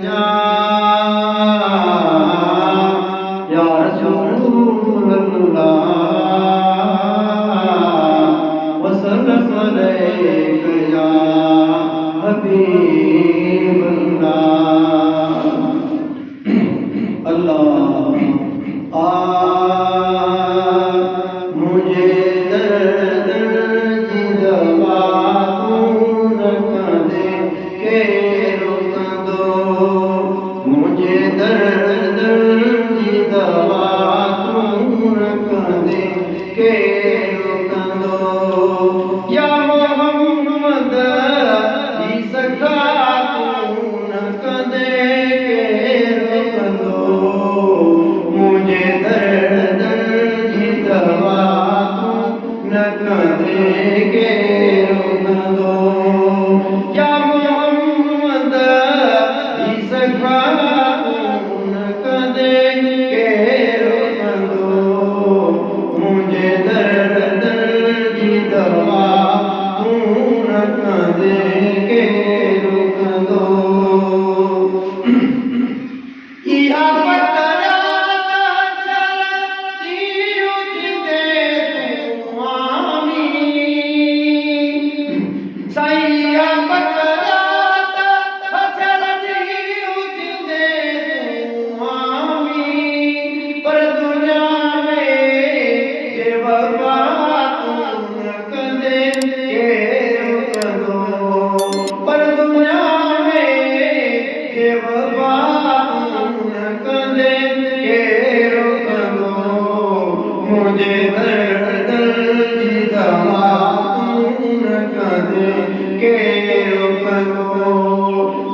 या रसूल अल्लाह वसल्लम अलैका या हबीब अल्लाह। अल्लाह मुझे दर्द की दवा तू न दे के रुक दो, मुझे दर्द की दवा तू न दे के रुक दो। या मोहम्मद की सखा तू न दे के रुक दो, मुझे दर्द की दवा तू न दे के रुक दो। या मोहम्मद की सखा तू न दे के रुक दो, मुझे दर्द की दवा तू न दे के रुक दो। या मुझे दर्द की दवा तू न दे के रुक दो,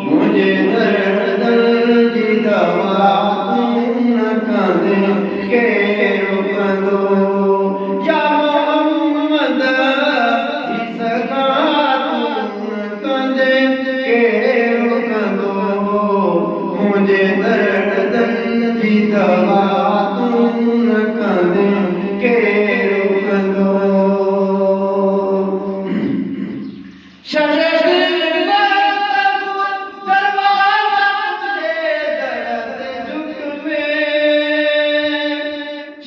मुझे दर्द की दवा तू न दे के रुक दो। या मोहम्मद की सखा तू न दे के रुक दो, मुझे दर्द की दवा तू न दे के रुक दो। शरद दरवाजा तुझे दर्द झुकवे,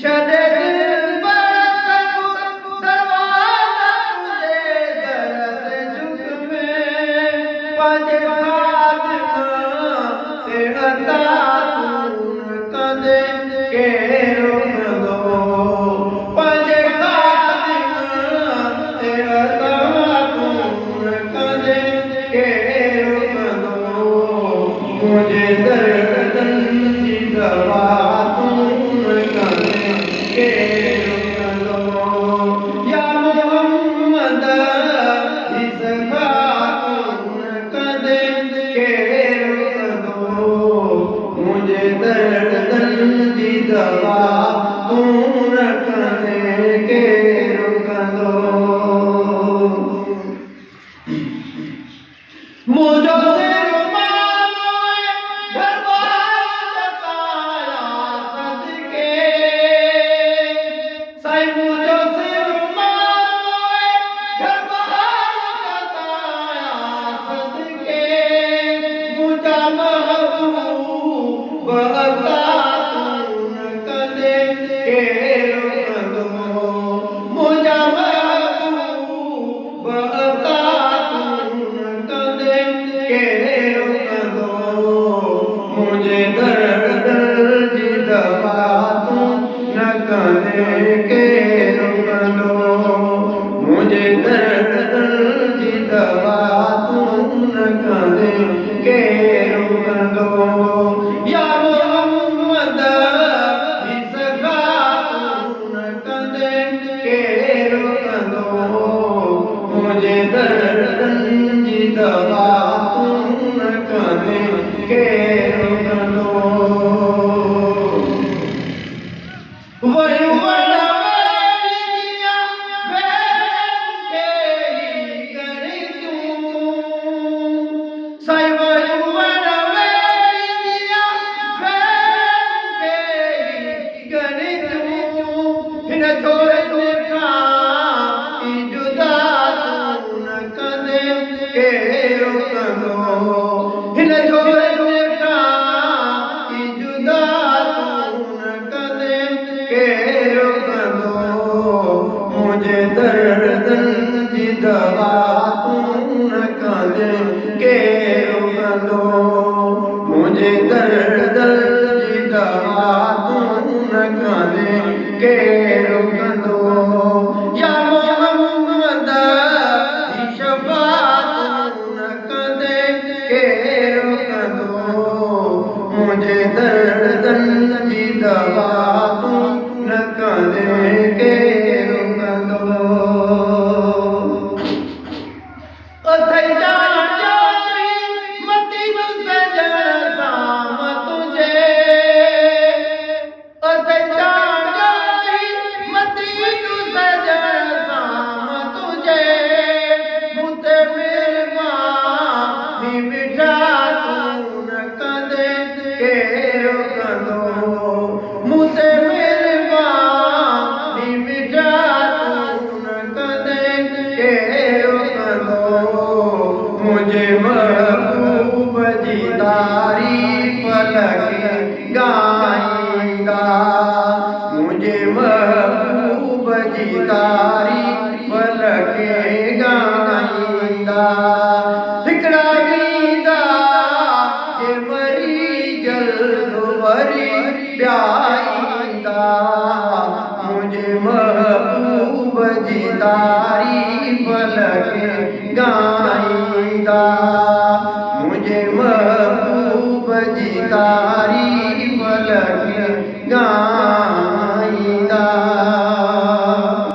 शरद दरवाजा तुझे दर्द झुकवे, पाजे तेरा तू न दे के रुक दो, पाजे तेरा तू न दे के रुक दो, मुझे दर्द की दवा तू न दे के रुक दो। या मोहम्मद की सखा तू न दे के रुक दो, मुझे दर्द की दवा तू न दे के रुक दो। मुझो से रुमाल घर बार जताया सदके, साईं मुझो से रुमाल घर बार जताया सदके, मुझा महबूब अता तू न दे के रुक दो, मुझा महबूब अता तू न दे के रुक दो, मुझे दर्द की दवा तू न दे के रुक दो, मुझे दर्द की दवा तू न दे के रुक दो। या मोहम्मद की सखा तू न दे के रुक दो, मुझे दर्द की दवा तू न दे के रुक दो। वही बड़ा दिया बैठ के ही कर तू, साईं वही बड़ा दिया बैठ के ही कर तू, इन थोड़े देखा जुदा तू न दे के रुक दो, इन थोड़े तूं न कदे केरु कंदो या मोहम्मद जी शफ़ाअत तूं न कदे केरु कंदो मुंहिंजे दर्दनि जी दवा तूं न कदे केरु कंदो मुझे महबूब जी तारीफ़ लगे गाईंदा मुझे महबूब जी तारीफ़ लगे गाईंदा हिकिड़ा गींदा जे मरी जल्द वरी प्याईंदा मुझे महबूब जी तारीफ़ लगे गाईंदा